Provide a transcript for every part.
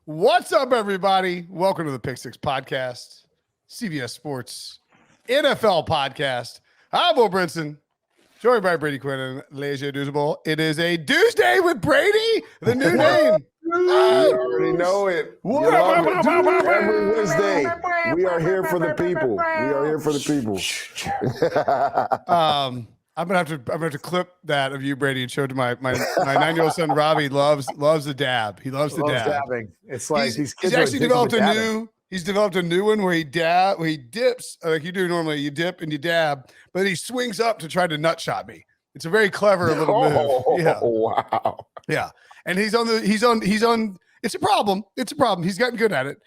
What's up, everybody? Welcome to the Pick Six Podcast, CBS Sports NFL Podcast. I'm Brinson, joined by Brady Quinn and Douzable. It is a Tuesday with Brady, the new name. You already know it. Every Wednesday, we are here for the people. I'm gonna have to clip that of you, Brady, and show it to my 9-year-old son Robbie. Loves the dab. He loves the dab. Dabbing. It's like he's actually developed a new one where he dips like you do normally. You dip and you dab, but he swings up to try to nut shot me. It's a very clever little move. Yeah. Wow. Yeah. And he's on. It's a problem. He's gotten good at it.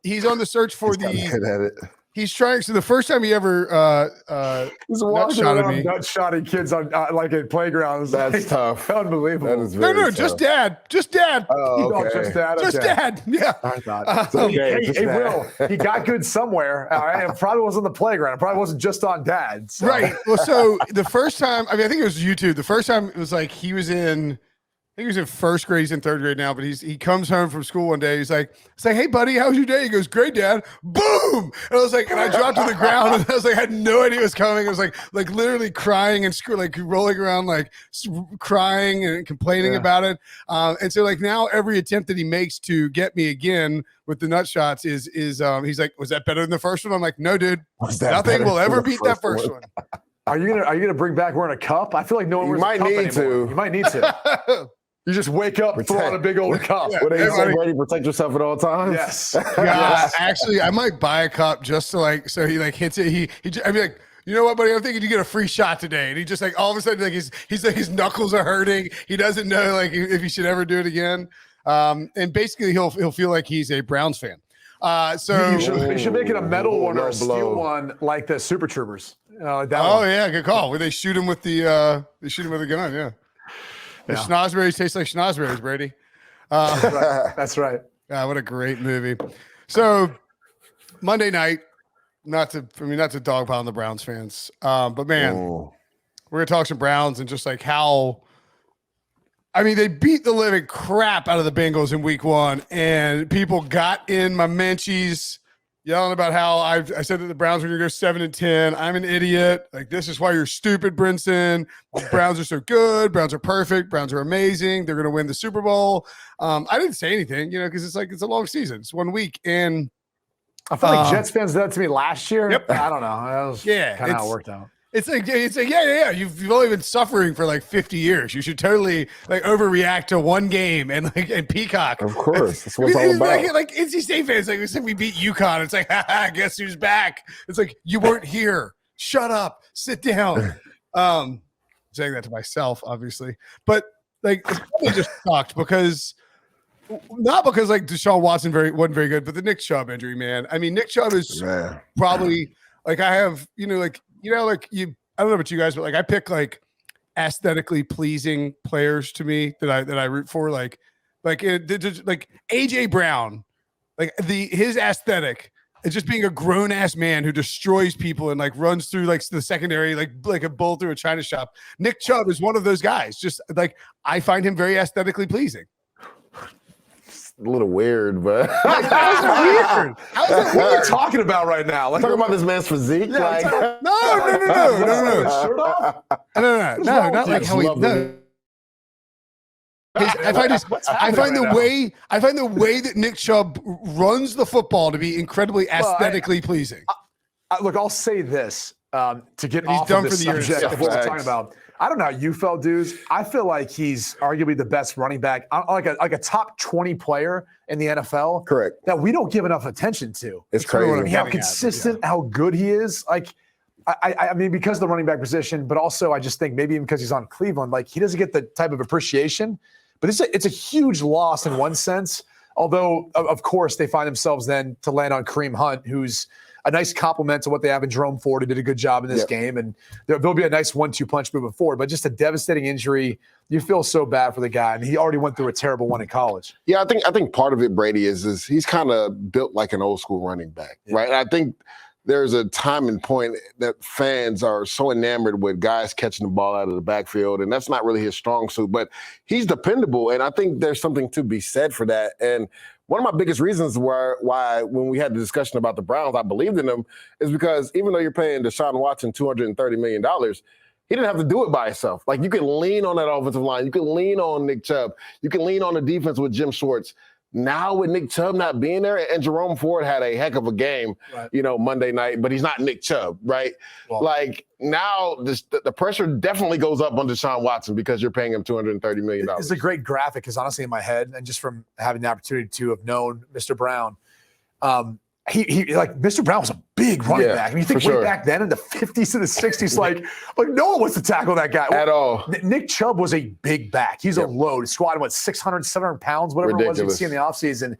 He's on the search for Good at it. He's trying. So the first time he ever he's walking around nut-shotting kids on like at playgrounds. That's tough. Unbelievable. That is very tough. Just dad. Oh, okay. Just dad. Yeah. I thought. Okay, hey, Will, he got good somewhere. All right. It probably wasn't on the playground. It probably wasn't just on dad. So. Right. Well, so the first time, I think it was YouTube. The first time it was like he was in first grade. He's in third grade now, but he comes home from school one day. He's like, hey, buddy, how was your day? He goes, great, Dad. Boom. And I was like, and I dropped to the ground, and I was like, I had no idea it was coming. I was like literally crying and like rolling around, like crying and complaining about it. And so like now every attempt that he makes to get me again with the nut shots is he's like, was that better than the first one? I'm like, no, dude, nothing will ever beat that first one. Are you gonna bring back wearing a cup? I feel like no one. You might need to. You might need to. You just wake up, throw on a big old cup. What do you say, Brady? Protect yourself at all times. Yes. Yeah. Actually, I might buy a cup just to so he hits it. I'd be like, you know what, buddy? I'm thinking you get a free shot today. And he just all of a sudden he's like his knuckles are hurting. He doesn't know if he should ever do it again. And basically he'll feel like he's a Browns fan. So you should make it a metal one or a steel one like the Super Troopers. Yeah, good call. Where they shoot him with the gun. Yeah. The schnozberries taste like schnozberries, Brady. That's right. What a great movie. So Monday night, not to dogpile on the Browns fans, but man, we're gonna talk some Browns and just like how. They beat the living crap out of the Bengals in week 1, and people got in my menchies yelling about how I said that the Browns were going to go 7-10. I'm an idiot. Like, this is why you're stupid, Brinson. The Browns are so good. Browns are perfect. Browns are amazing. They're going to win the Super Bowl. I didn't say anything, because it's a long season. It's 1 week. And I feel like Jets fans did that to me last year. Yep. I don't know. That was kind of how it worked out. It's like yeah. You've only been suffering for like 50 years. You should totally overreact to one game and peacock. Of course, that's what it's all about. Like NC State fans, we said we beat UConn. It's like, guess who's back? It's like you weren't here. Shut up. Sit down. Saying that to myself, obviously, but it just sucked because. Not because Deshaun Watson wasn't very good, but the Nick Chubb injury, man. Nick Chubb is probably I have I don't know about you guys, but I pick aesthetically pleasing players to me that I root for, like AJ Brown, his aesthetic is just being a grown ass man who destroys people and runs through the secondary like a bull through a china shop. Nick Chubb is one of those guys. Just I find him very aesthetically pleasing. A little weird, but how's it weird? What are you talking about right now? Talking about this man's physique? No. Shirt off? No, not like how he. No. I find the way that Nick Chubb runs the football to be incredibly aesthetically pleasing. Look, I'll say this to get He's off done of for the the year. subject of what we're talking about. I don't know how you felt, dudes. I feel like he's arguably the best running back, like a top 20 player in the NFL. Correct. That we don't give enough attention to. It's crazy. How consistent, how good he is. Because of the running back position, but also I just think maybe even because he's on Cleveland, he doesn't get the type of appreciation. But it's a huge loss in one sense. Although, of course, they find themselves then to land on Kareem Hunt, who's a nice compliment to what they have in Jerome Ford, who did a good job in this game. And there'll be a nice 1-2 punch moving forward. But just a devastating injury. You feel so bad for the guy. And he already went through a terrible one in college. Yeah, I think part of it, Brady, is he's kind of built like an old school running back, right? And I think there's a time and point that fans are so enamored with guys catching the ball out of the backfield, and that's not really his strong suit. But he's dependable, and I think there's something to be said for that. And one of my biggest reasons why when we had the discussion about the Browns, I believed in them is because even though you're paying Deshaun Watson $230 million, he didn't have to do it by himself. Like, you can lean on that offensive line. You can lean on Nick Chubb. You can lean on the defense with Jim Schwartz. Now with Nick Chubb not being there, and Jerome Ford had a heck of a game, Monday night, but he's not Nick Chubb, right? Well, like, now the pressure definitely goes up on Deshaun Watson because you're paying him $230 million. It's a great graphic because honestly in my head, and just from having the opportunity to have known Mr. Brown, he like Mr. Brown was a big running back. I mean, you think way back then in the 50s and the 60s, like no one wants to tackle that guy. At all. Nick Chubb was a big back. He's a load. Squatting, 600, 700 pounds, whatever it was you see in the offseason.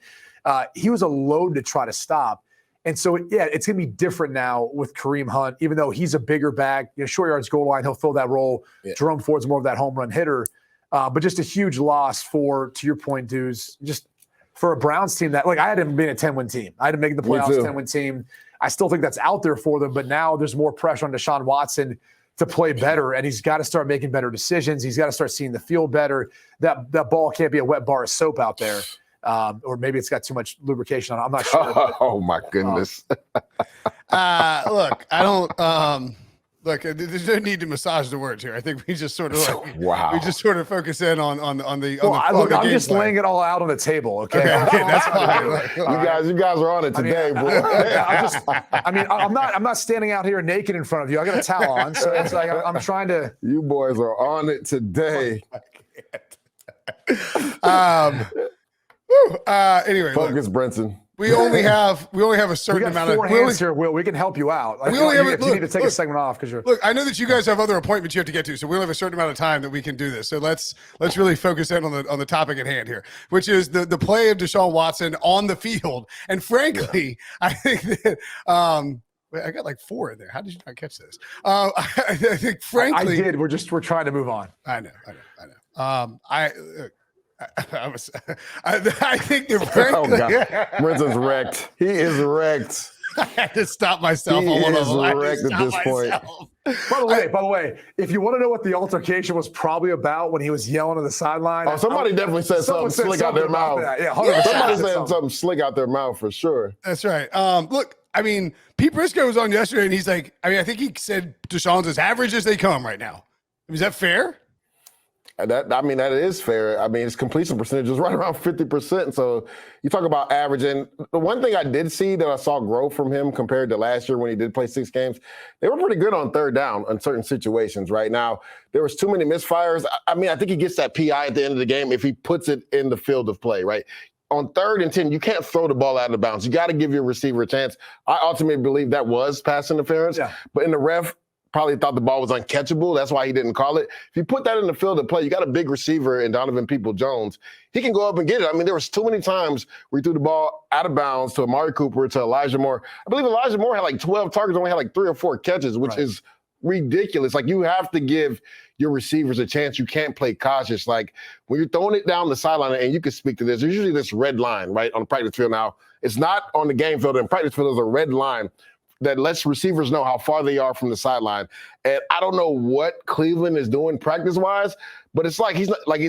He was a load to try to stop. And so, it's going to be different now with Kareem Hunt, even though he's a bigger back, short yards, goal line, he'll fill that role. Jerome Ford's more of that home run hitter. But just a huge loss to your point, Deuce, just for a Browns team that, like, I had him being a 10-win team. I had him making the playoffs, 10-win team. I still think that's out there for them, but now there's more pressure on Deshaun Watson to play better, and he's got to start making better decisions. He's got to start seeing the field better. That ball can't be a wet bar of soap out there, or maybe it's got too much lubrication on it. I'm not sure. Oh, my goodness. Look, I don't look, there's no need to massage the words here. I think we just sort of we just sort of focus in on the. I'm just laying it all out on the table. Okay, that's fine. You guys are on it today, bro. I'm not standing out here naked in front of you. I got a towel on, so it's like I'm trying to. You boys are on it today. Anyway, focus, Brinson. We only have a certain amount of hands here, Will. We can help you out. Like, if you need to take a segment off because you're. Look, I know that you guys have other appointments you have to get to, so we only have a certain amount of time that we can do this. So let's really focus in on the topic at hand here, which is the play of Deshaun Watson on the field. And frankly, I think that I got like 4 in there. How did you not catch this? I think frankly, I did. We're trying to move on. I know. I think they're frankly. Brinson's wrecked. He is wrecked. I had to stop myself on one of them. He is wrecked at this point. By the way, if you want to know what the altercation was probably about when he was yelling on the sideline, somebody definitely said something slick out their mouth. Somebody said something slick out their mouth for sure. That's right. Look, I mean, Pete Briscoe was on yesterday, and he's like, I think he said Deshaun's as average as they come right now. Is that fair? That is fair. His completion percentage is right around 50%. So you talk about average. And the one thing I did see that I saw grow from him compared to last year when he did play 6 games, they were pretty good on third down in certain situations. Right now, there was too many misfires. I think he gets that PI at the end of the game if he puts it in the field of play, right? On 3rd and 10, you can't throw the ball out of bounds. You got to give your receiver a chance. I ultimately believe that was pass interference. Yeah. But in the ref, probably thought the ball was uncatchable. That's why he didn't call it. If you put that in the field of play, you got a big receiver in Donovan Peoples-Jones. He can go up and get it. There was too many times where he threw the ball out of bounds to Amari Cooper, to Elijah Moore. I believe Elijah Moore had like 12 targets, only had like 3 or 4 catches, which is ridiculous. Like, you have to give your receivers a chance. You can't play cautious. Like, when you're throwing it down the sideline, and you can speak to this, there's usually this red line, right, on the practice field. Now, it's not on the game field. In practice field, there's a red line that lets receivers know how far they are from the sideline. And I don't know what Cleveland is doing practice-wise, but it's like it's like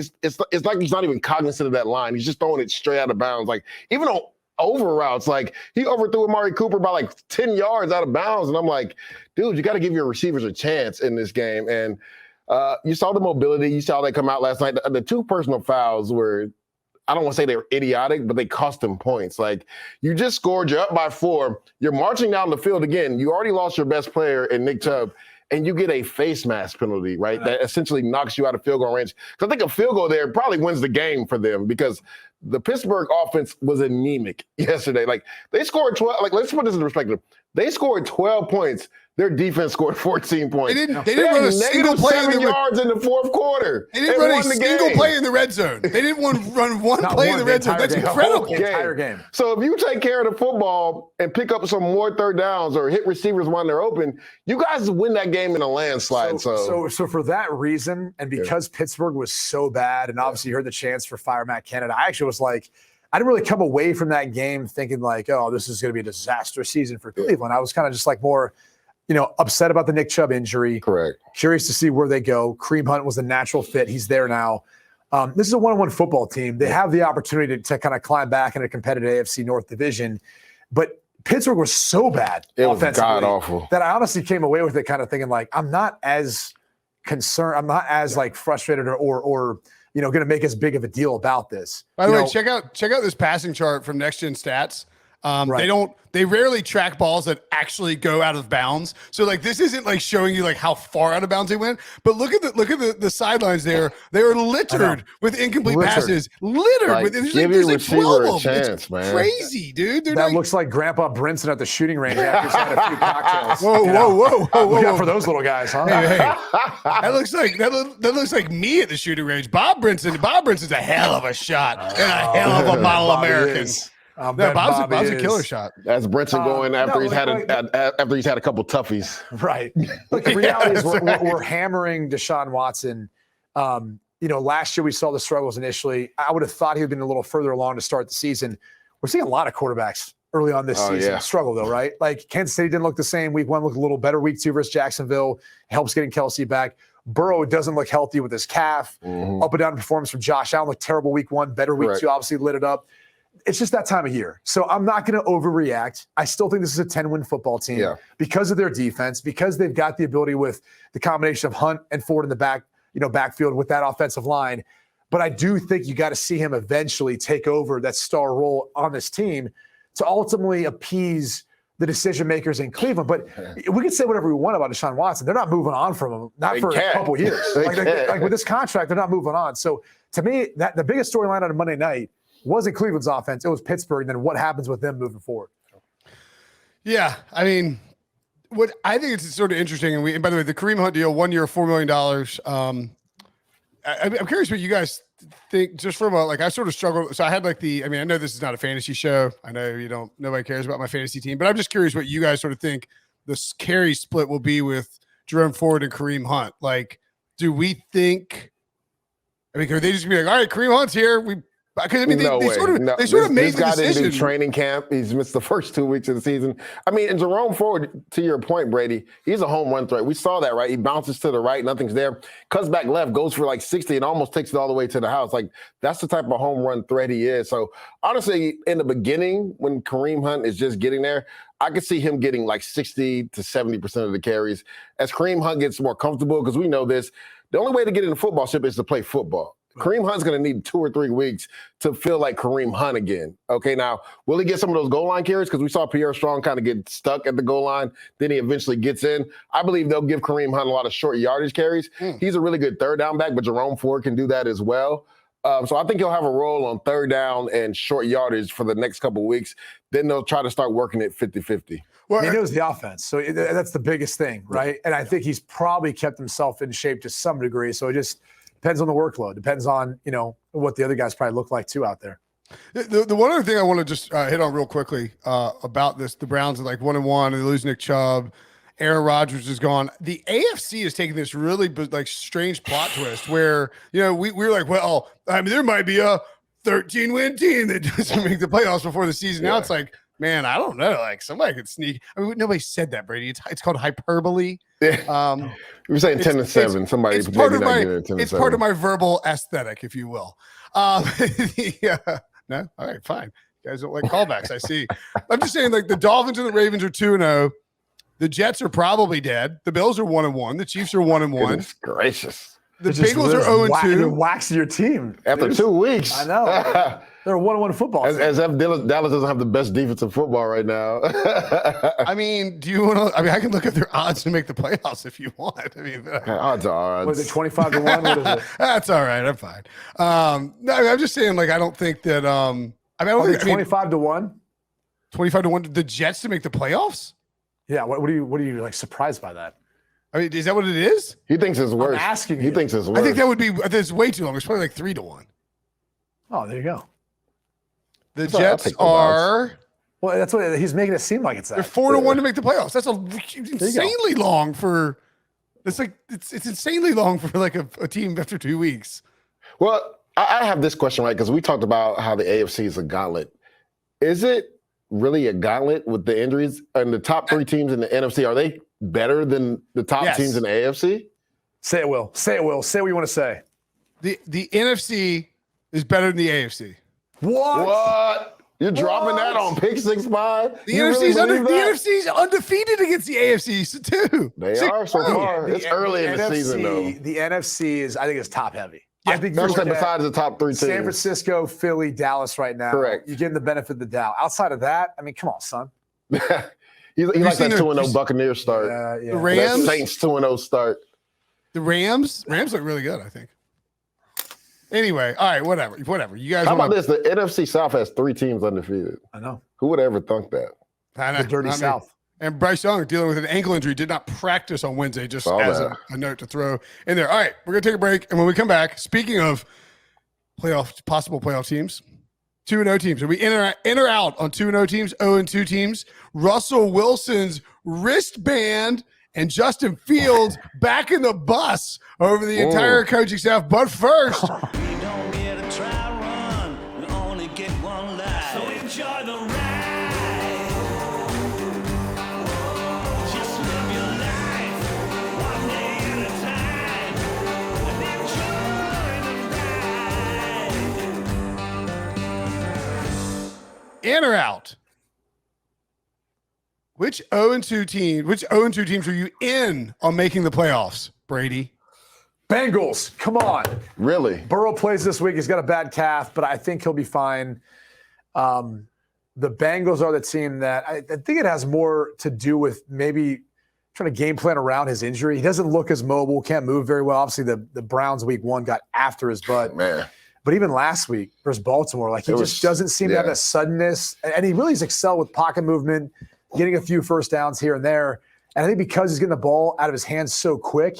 he's not even cognizant of that line. He's just throwing it straight out of bounds. Like, even on over routes, like, he overthrew Amari Cooper by like 10 yards out of bounds. And I'm like, dude, you got to give your receivers a chance in this game. And you saw the mobility. You saw that come out last night. The 2 personal fouls were, I don't want to say they were idiotic, but they cost them points. Like, you just scored, you're up by 4, you're marching down the field again. You already lost your best player in Nick Chubb, and you get a face mask penalty, right? That essentially knocks you out of field goal range. Because I think a field goal there probably wins the game for them, because the Pittsburgh offense was anemic yesterday. Like, they scored 12. Like, let's put this in perspective. They scored 12 points. Their defense scored 14 points. They didn't run a single play in the yards in the 4th quarter. They didn't run a single play in the red zone. They didn't run one play in the red zone. That's incredible. The entire game. So if you take care of the football and pick up some more third downs or hit receivers when they're open, you guys win that game in a landslide. So for that reason, and because Pittsburgh was so bad, and obviously you heard the chance for Fire Matt Canada, I actually was like, I didn't really come away from that game thinking like, oh, this is going to be a disaster season for Cleveland. I was kind of just like more, upset about the Nick Chubb injury. Correct. Curious to see where they go. Kareem Hunt was a natural fit. He's there now. This is a 1-on-1 football team. They have the opportunity to kind of climb back in a competitive AFC North division, but Pittsburgh was so bad offensively god-awful that I honestly came away with it kind of thinking like, I'm not as concerned. I'm not as like frustrated or going to make as big of a deal about this. By the way, check out this passing chart from Next Gen Stats. They rarely track balls that actually go out of bounds. So like this isn't like showing you like how far out of bounds they went, but look at the sidelines there. They are littered with incomplete passes. Littered like, with give your receiver a chance, man. Crazy, dude. That looks like Grandpa Brinson at the shooting range after he's had a few cocktails. Whoa. Look out for those little guys, huh? Hey. That looks like me at the shooting range. Bob Brinson's a hell of a shot and a hell of a model American. Bob's a killer shot. That's Brinson going after he's had a couple toughies. Right. Look, the reality is we're hammering Deshaun Watson. Last year we saw the struggles initially. I would have thought he would have been a little further along to start the season. We're seeing a lot of quarterbacks early on this season struggle though, right? Like Kansas City didn't look the same. Week 1 looked a little better. Week 2 versus Jacksonville helps getting Kelsey back. Burrow doesn't look healthy with his calf. Up and down performance from Josh Allen looked terrible week 1. Better week 2, obviously lit it up. It's just that time of year. So I'm not going to overreact. I still think this is a 10-win football team because of their defense, because they've got the ability with the combination of Hunt and Ford in the backfield with that offensive line. But I do think you got to see him eventually take over that star role on this team to ultimately appease the decision makers in Cleveland. But we can say whatever we want about Deshaun Watson. They're not moving on from him, not for a couple years. Like with this contract, they're not moving on. So to me, the biggest storyline on a Monday night wasn't Cleveland's offense. It was Pittsburgh. And then what happens with them moving forward? Yeah. I mean, what I think it's sort of interesting. And by the way, the Kareem Hunt deal, 1 year, $4 million. I'm curious what you guys think just from I sort of struggled. So I had I know this is not a fantasy show. I know nobody cares about my fantasy team, but I'm just curious what you guys sort of think the carry split will be with Jerome Ford and Kareem Hunt. Like, do we think, are they just gonna be like, all right, Kareem Hunt's here. They sort of made this the guy decision. didn't do training camp. He's missed the first 2 weeks of the season. And Jerome Ford, to your point, Brady, he's a home run threat. We saw that, right? He bounces to the right, nothing's there. Cuts back left, goes for 60 and almost takes it all the way to the house. That's the type of home run threat he is. So honestly, in the beginning, when Kareem Hunt is just getting there, I could see him getting 60 to 70% of the carries. As Kareem Hunt gets more comfortable, because we know this, the only way to get in the football ship is to play football. Kareem Hunt's going to need 2 or 3 weeks to feel like Kareem Hunt again. Okay, now, will he get some of those goal line carries? Because we saw Pierre Strong kind of get stuck at the goal line. Then he eventually gets in. I believe they'll give Kareem Hunt a lot of short yardage carries. He's a really good third down back, but Jerome Ford can do that as well. So I think he'll have a role on third down and short yardage for the next couple of weeks. Then they'll try to start working it 50-50. Well, he knows the offense, so that's the biggest thing, right? And I think he's probably kept himself in shape to some degree. So it just depends on the workload. Depends on, what the other guys probably look like too out there. The one other thing I want to just hit on real quickly about this, the Browns are 1-1 and they lose Nick Chubb. Aaron Rodgers is gone. The AFC is taking this really strange plot twist where, we're like, well, there might be a 13-win team that doesn't make the playoffs before the season. Now it's like, man, I don't know. Somebody could sneak. Nobody said that, Brady. It's called hyperbole. Yeah. We're saying 10-7. Somebody it's part of my it's part of my verbal aesthetic, if you will. No, all right, fine. You guys don't like callbacks. I see. I'm just saying, the Dolphins and the Ravens are 2-0. The Jets are probably dead. The Bills are 1-1. The Chiefs are 1-1. Goodness gracious. The Bengals are 0-2. They're waxing your team after 2 weeks. I know. They're a 1-1 football. As if Dallas doesn't have the best defensive football right now. Do you want to? I can look at their odds to make the playoffs if you want. Odds are odds. Was it 25-1? What is it? That's all right. I'm fine. No, I'm just saying, I don't think that. I don't think 25-1. 25-1. The Jets to make the playoffs. Yeah. What are you surprised by that? Is that what it is? He thinks it's worse. I'm asking he thinks it's worse. I think that would be. That's way too long. It's probably 3-1. Oh, there you go. The Jets are. Well, that's what he's making it seem like it's that. They're 4-1 to make the playoffs. That's insanely long for. It's it's insanely long for a team after 2 weeks. Well, I have this question, right? Because we talked about how the AFC is a gauntlet. Is it really a gauntlet with the injuries? And the top 3 teams in the NFC, are they better than the top teams in the AFC? Say it, Will. Say it, Will. Say what you want to say. The NFC is better than the AFC. What? You're dropping that on Pick 6 Pod? The NFC's undefeated against the AFC too. They are so far. It's early in the season, though. The NFC is, I think, is top heavy. Yeah, I think besides the top 3 teams. San Francisco, Philly, Dallas right now. Correct. You're getting the benefit of the doubt. Outside of that, I mean, come on, son. He likes that 2-0 Buccaneers start. Yeah. The Rams, that Saints 2-0 start. The Rams look really good, I think. Anyway, all right, whatever. You guys. How about this? The NFC South has 3 teams undefeated. I know. Who would ever thunk that? The dirty South. And Bryce Young dealing with an ankle injury, did not practice on Wednesday, just as a note to throw in there. All right, we're going to take a break. And when we come back, speaking of possible playoff teams, 2-0 teams. Are we in or out on 2-0 teams, 0-2 teams? Russell Wilson's wristband and Justin Fields back in the bus over the entire coaching staff. But first, We don't get a try run, we only get one life. So enjoy the ride. Just live your life, one day at a time. And enjoy the ride. in or out? Which 0-2 teams are you in on making the playoffs, Brady? Bengals, come on. Really? Burrow plays this week. He's got a bad calf, but I think he'll be fine. The Bengals are the team that I think it has more to do with maybe trying to game plan around his injury. He doesn't look as mobile, can't move very well. Obviously, the Browns week 1 got after his butt. Man. But even last week versus Baltimore, like he just doesn't seem to have that suddenness. And he really has excelled with pocket movement, getting a few first downs here and there. And I think because he's getting the ball out of his hands so quick,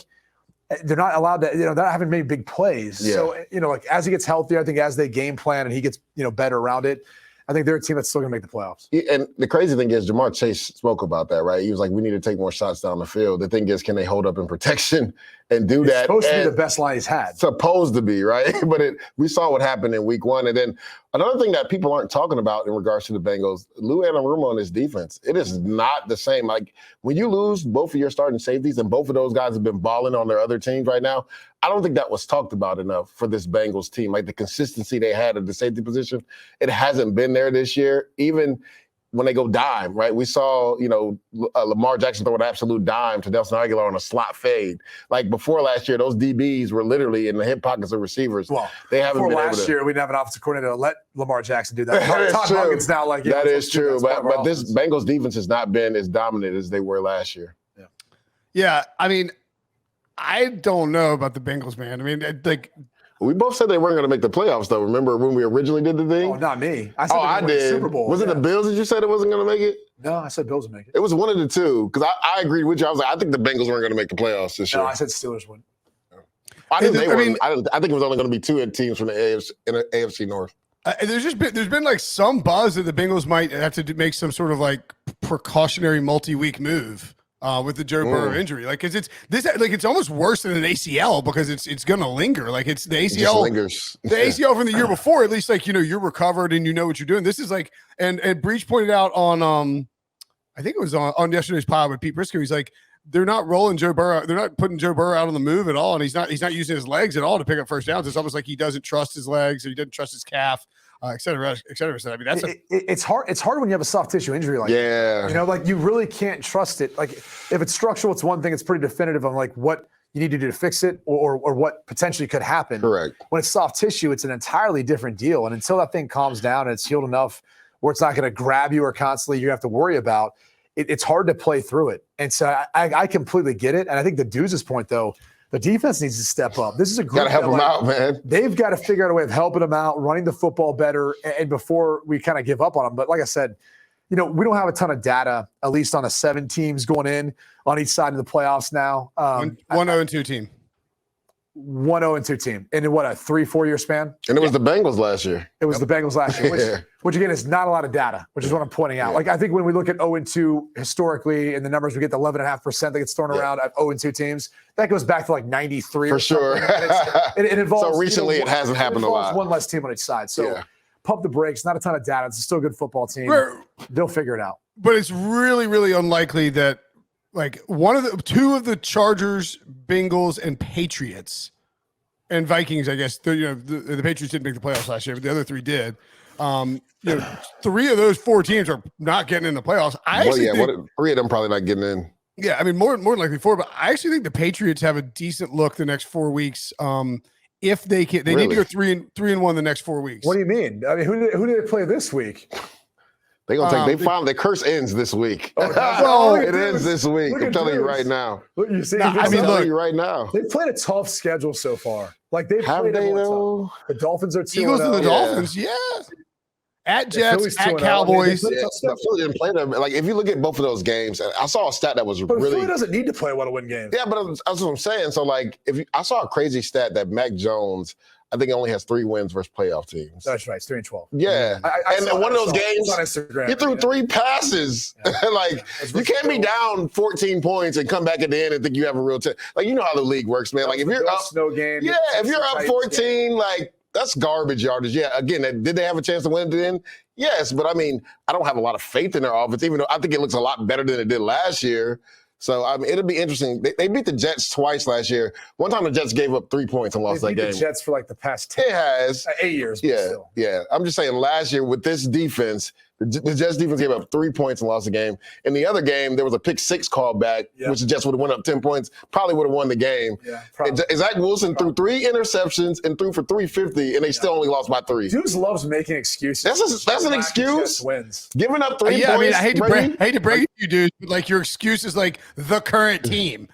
they're not allowed to, they're not having many big plays. Yeah. So, like as he gets healthier, I think as they game plan and he gets, better around it, I think they're a team that's still going to make the playoffs. And the crazy thing is, Jamar Chase spoke about that, right? He was like, we need to take more shots down the field. The thing is, can they hold up in protection and do that? It's supposed to be the best line he's had. Supposed to be, right? But we saw what happened in week 1. And then another thing that people aren't talking about in regards to the Bengals, Lou Anarumo on his defense, it is not the same. Like when you lose both of your starting safeties and both of those guys have been balling on their other teams right now, I don't think that was talked about enough for this Bengals team. Like the consistency they had at the safety position, it hasn't been there this year. Even when they go dime, right? We saw, Lamar Jackson throw an absolute dime to Nelson Aguilar on a slot fade. Like before last year, those DBs were literally in the hip pockets of receivers. Well, they haven't been able to. Last year, we didn't have an offensive coordinator to let Lamar Jackson do that. Todd Huggins now, that is true. But this Bengals defense has not been as dominant as they were last year. Yeah, I mean, I don't know about the Bengals, man. I mean, we both said they weren't going to make the playoffs, though. Remember when we originally did the thing? Oh, not me. I said I did. Super Bowl. Was it the Bills that you said it wasn't going to make it? No, I said Bills would make it. It was one of the two because I agreed with you. I was like, I think the Bengals weren't going to make the playoffs this year. No, I said Steelers would. I think they were. I think it was only going to be 2 teams from the AFC North. There's been like some buzz that the Bengals might have to make some sort of like precautionary multi-week move. With the Joe Burrow injury, it's almost worse than an ACL because it's going to linger. Like it's the ACL, just lingers. The ACL from the year before, at least you're recovered and you know what you're doing. This is like, and Breach pointed out on, I think it was on yesterday's pod with Pete Briscoe. He's like, they're not rolling Joe Burrow. They're not putting Joe Burrow out on the move at all, and he's not using his legs at all to pick up first downs. It's almost like he doesn't trust his legs or he doesn't trust his calf. Et cetera, et cetera. So, I mean, it's hard. It's hard when you have a soft tissue injury like that. Like you really can't trust it. Like if it's structural, it's one thing. It's pretty definitive on like what you need to do to fix it or what potentially could happen. Correct. When it's soft tissue, it's an entirely different deal. And until that thing calms down and it's healed enough where it's not going to grab you or constantly you have to worry about, it's hard to play through it. And so I completely get it. And I think the Douz's point, though, the defense needs to step up. This is a group. Got to help them out, man. They've got to figure out a way of helping them out, running the football better, and before we kind of give up on them. But like I said, we don't have a ton of data, at least on the 7 teams going in on each side of the playoffs now. 1-0-2 team. 1-0-2 team. And in what, a 3-4 year span? And it was the Bengals last year. It was the Bengals last year, which again is not a lot of data, which is what I'm pointing out. Like I think when we look at 0-2 historically and the numbers we get the 11.5% that gets thrown around at 0-2 teams, that goes back to like 93 for sure. It involves so recently it hasn't happened a lot. One less team on each side. So pump the brakes, not a ton of data. It's still a good football team. They'll figure it out. But it's really, really unlikely that like 2 of the Chargers, Bengals, and Patriots and Vikings, I guess, the Patriots didn't make the playoffs last year, but the other 3 did. 3 of those 4 teams are not getting in the playoffs. I actually think, 3 of them probably not getting in. Yeah, I mean, more than likely 4, but I actually think the Patriots have a decent look the next 4 weeks. If they can, they need to go 3-1 the next 4 weeks. What do you mean? I mean, who did they play this week? They gonna take. Their curse ends this week. It ends this week. I'm telling you right now. Look, you see, I'm telling you right now. They've played a tough schedule so far. Like they've Have played they them though? tough. The Dolphins are 2-0. Eagles and the Dolphins, yeah. At Jets, at Cowboys. Philly didn't play them. Like if you look at both of those games, I saw a stat that was but really. Philly doesn't need to play well to win games. Yeah, but that's what I'm saying. So like, I saw a crazy stat that Mac Jones, I think, only has 3 wins versus playoff teams. That's right. It's 3-12. Yeah, and in one of those games, he threw 3 passes. Yeah. Like you can't be down 14 points and come back at the end and think you have a real team. Like you know how the league works, man. Like if you're up, snow game. Yeah, if you're up 14, like that's garbage yardage. Yeah, again, did they have a chance to win at the end? Yes, but I mean, I don't have a lot of faith in their offense, even though I think it looks a lot better than it did last year. So, I mean, it'll be interesting. They beat the Jets twice last year. One time the Jets gave up 3 points and lost that game. They beat the Jets for like the past 10 It has. 8 years. Yeah, yeah. I'm just saying last year with this defense, the Jets defense gave up 3 points and lost the game. In the other game, there was a pick 6 called back, which the Jets would have went up 10 points, probably would have won the game. Yeah, Zach Wilson threw 3 interceptions and threw for 350, and they still only lost by 3. Deuce loves making excuses. That's an excuse. Wins. Giving up 3 points. I mean, I hate to break it to you, dude, but like your excuse is like the current team.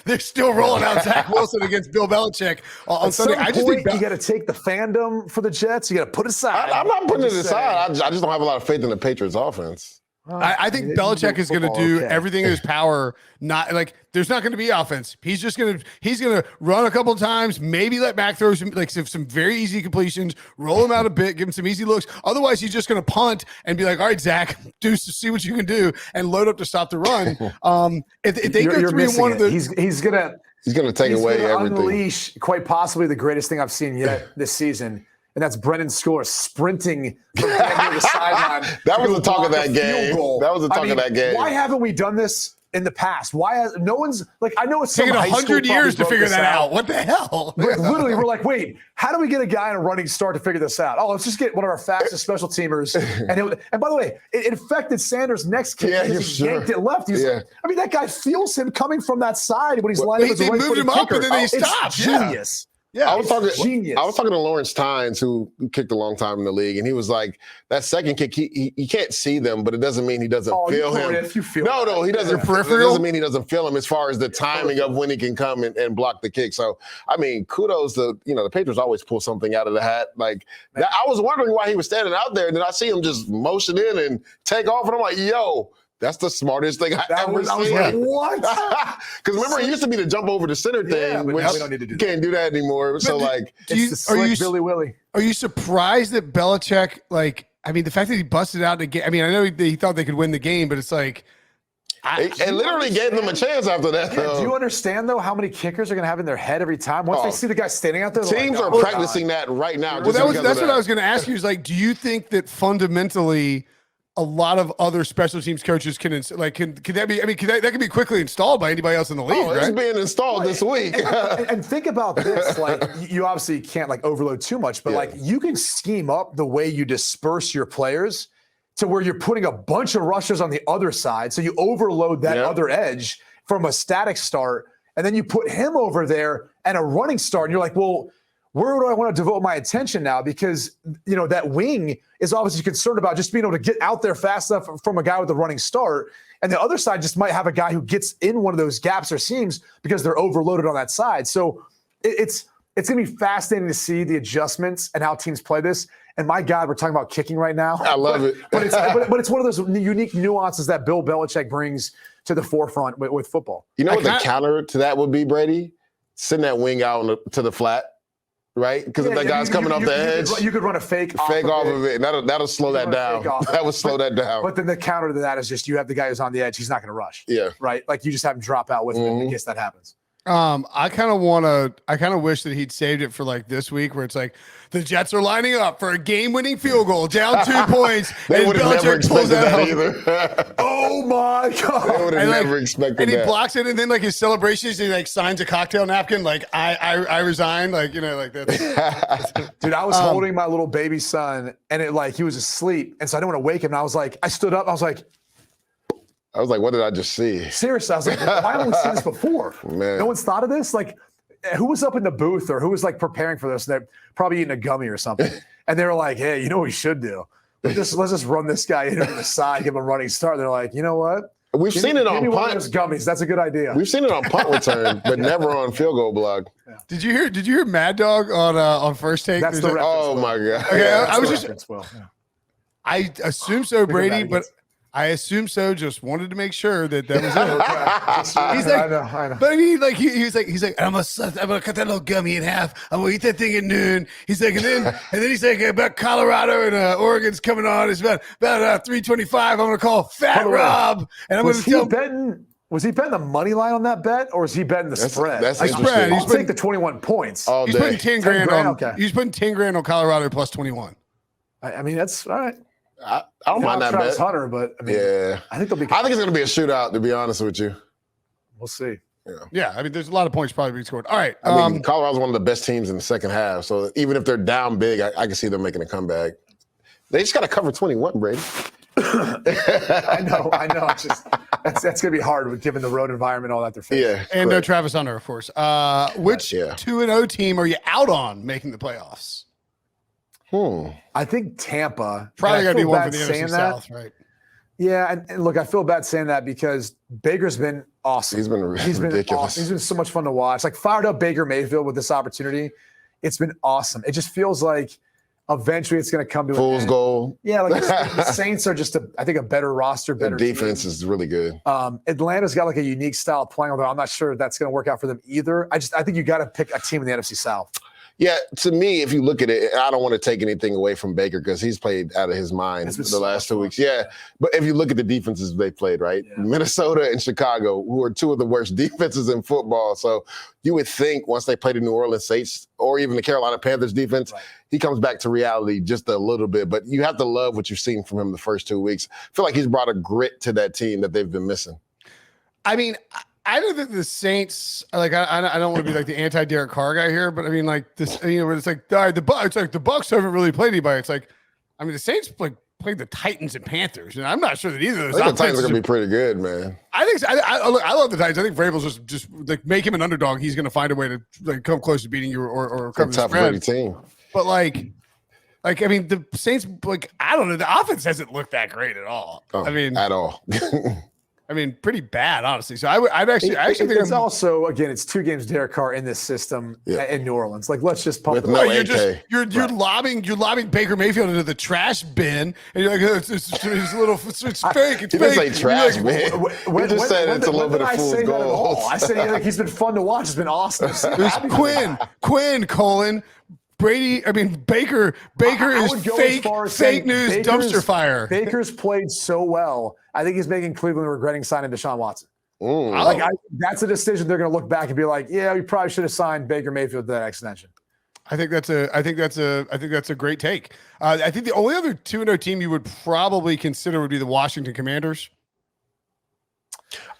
They're still rolling out Zach Wilson against Bill Belichick on Sunday. I just think you got to take the fandom for the Jets. You got to put it aside. I'm not putting it aside. I just don't have a lot of faith in the Patriots offense. I think Belichick is going to do everything in his power. Not like there's not going to be offense. He's going to run a couple of times, maybe let Mac throw some very easy completions, roll him out a bit, give him some easy looks. Otherwise, he's just going to punt and be like, "All right, Zach, see what you can do," and load up to stop the run. If they go 3-1, he's going to take away everything. Unleash quite possibly the greatest thing I've seen yet this season. And that's Brennan Schooler sprinting from the sideline. That was the talk of that game. That was the talk of that game. Why haven't we done this in the past? Why has no one's like? I know it's taken 100 years to figure that out. What the hell? Like, literally, we're like, wait, how do we get a guy in a running start to figure this out? Oh, let's just get one of our fastest special teamers. And by the way, it affected Sanders' next kick because he yanked it left. I mean, that guy feels him coming from that side when he's lining up as a right-footed kicker. They moved him up and then they stopped. Genius. Yeah, I was talking to Lawrence Tynes, who kicked a long time in the league, and he was like, that second kick, he can't see them, but it doesn't mean he doesn't feel him. No, he doesn't. It doesn't mean he doesn't feel him as far as the timing of when he can come and block the kick. So, I mean, kudos to, the Patriots always pull something out of the hat. Like, I was wondering why he was standing out there, and then I see him just motion in and take off, and I'm like, yo, that's the smartest thing I ever seen. I was like, what? Because remember, it used to be the jump over the center thing, which we don't need to do that. Can't do that anymore. So, it's the slick Billy Willie. Are you surprised that Belichick, the fact that he busted out the game? I mean, I know he thought they could win the game, but it's like. It literally gave them a chance after that. Yeah, do you understand, though, how many kickers are going to have in their head every time? Once they see the guy standing out there, teams are practicing that right now. Well, that's what I was going to ask you is, do you think that fundamentally – a lot of other special teams coaches can that be? I mean, that can be quickly installed by anybody else in the league, right? It's being installed this week. and think about this: you obviously can't overload too much, but you can scheme up the way you disperse your players to where you're putting a bunch of rushers on the other side, so you overload that other edge from a static start, and then you put him over there and a running start, and you're like, well, where do I want to devote my attention now? Because, that wing is obviously concerned about just being able to get out there fast enough from a guy with a running start. And the other side just might have a guy who gets in one of those gaps or seams because they're overloaded on that side. So it's going to be fascinating to see the adjustments and how teams play this. And my God, we're talking about kicking right now. I love it. But it's one of those unique nuances that Bill Belichick brings to the forefront with football. You know what the counter to that would be, Brady? Send that wing out to the flat. Right? Because if that guy's coming off the edge, you could run a fake off of it. That'll slow that down. That would slow that down. But then the counter to that is just you have the guy who's on the edge. He's not going to rush. Yeah. Right? You just have him drop out with him in case that happens. I kind of wish that he'd saved it for like this week where it's like the Jets are lining up for a game-winning field goal, down 2 points. They and would have never Belichick pulls expected that out. either. Oh my God. They would have never expected and that. he blocks it, and then like his celebrations, he like signs a cocktail napkin, like I resign, like like that. Dude, I was holding my little baby son, and it like he was asleep, and so I didn't want to wake him. And I was like, I stood up, I was like, what did I just see? seriously, I was like, why haven't we seen this before? Man. No one's thought of this? Like, who was up in the booth or who was like preparing for this? And they're probably eating a gummy or something. And they were like, hey, you know what we should do? Let's just run this guy into the side, give him a running start. They're like, you know what? We've seen it on Give me one of punt. those gummies. That's a good idea. We've seen it on punt return, but never on field goal block. Yeah. Did you hear Mad Dog on First Take? That's There's the a- reference. Oh my God. Okay, That's I was the just reference, Will. Yeah. I assume so, Brady, but against- I assume so. Just wanted to make sure that was it. He's like- I know. But I mean, like he's like I'm gonna cut that little gummy in half. I'm gonna eat that thing at noon. He's like, and then he's like about Colorado and Oregon's coming on. It's about 3:25. I'm gonna call Fat By the way, Rob, and I'm Was gonna he tell. betting? Was he betting the money line on that bet, or was he betting the spread? that's Like, interesting. Spread. I'll He's take the 21 points. All He's day. putting 10 grand on. Okay. He's putting 10 grand on Colorado plus 21. I mean, that's all right. I don't mind that Travis bet. Hunter, but I mean, Yeah. I think they'll be. I think it's going to be a shootout, to be honest with you. We'll see. Yeah, I mean, there's a lot of points probably being scored. All right, I mean, Colorado's one of the best teams in the second half. So even if they're down big, I can see them making a comeback. They just got to cover 21, Brady. I know. It's just that's going to be hard with given the road environment, all that they're facing. Yeah. and correct. Travis Hunter, of course. Which Yeah. 2-0 team are you out on making the playoffs? I think Tampa. Probably and I got to be feel one bad for the saying NFC that. South, right? Yeah, and look, I feel bad saying that because Baker's been awesome. He's been ridiculous. Awesome. He's been so much fun to watch. Like fired up Baker Mayfield with this opportunity. It's been awesome. It just feels like eventually it's going to come to an Fool's end. goal. Yeah, like the Saints are just I think a better roster, The better defense team. is really good. Atlanta's got like a unique style of playing, although I'm not sure that's going to work out for them either. I think you got to pick a team in the NFC South. Yeah, to me, if you look at it, I don't want to take anything away from Baker because he's played out of his mind It's been the so last much 2 fun. weeks. Yeah, but if you look at the defenses they played, right? Yeah. Minnesota and Chicago, who are two of the worst defenses in football. So you would think once they play the New Orleans Saints or even the Carolina Panthers defense, Right. he comes back to reality just a little bit. But you have to love what you've seen from him the first 2 weeks. I feel like he's brought a grit to that team that they've been missing. I mean, I don't think the Saints, like, I don't want to be like the anti-Derek Carr guy here, but I mean, like this, where it's like, all right, it's like the Bucs haven't really played anybody. It's like, I mean, the Saints played the Titans and Panthers, and I'm not sure that either of those. I think the Titans are offenses going to be pretty good, man. I think so. I love the Titans. I think Vrabel's just like make him an underdog. He's going to find a way to like come close to beating you or It's a cover the tough, gritty spread. team. But like I mean, the Saints, like, I don't know, the offense hasn't looked that great at all. Oh, I mean, at all. pretty bad, honestly. So I actually think it's also, again, it's 2 games Derek Carr in this system in New Orleans. Like, let's just pump With the no you're AK. just you're lobbing Baker Mayfield into the trash bin, and you're like, it's fake. It's fake. He didn't say trash, man. When- He just said when- it's a little when bit of did I fool's say that at all? gold. I said he's been fun to watch. It's been awesome. Quinn, Brady. I mean, Baker I is would go as fake far as saying news dumpster fire. Baker's played so well. I think he's making Cleveland regretting signing Deshaun Watson. Mm. That's a decision they're going to look back and be like, yeah, we probably should have signed Baker Mayfield to that extension. I think that's a great take. I think the only other 2-0 team you would probably consider would be the Washington Commanders.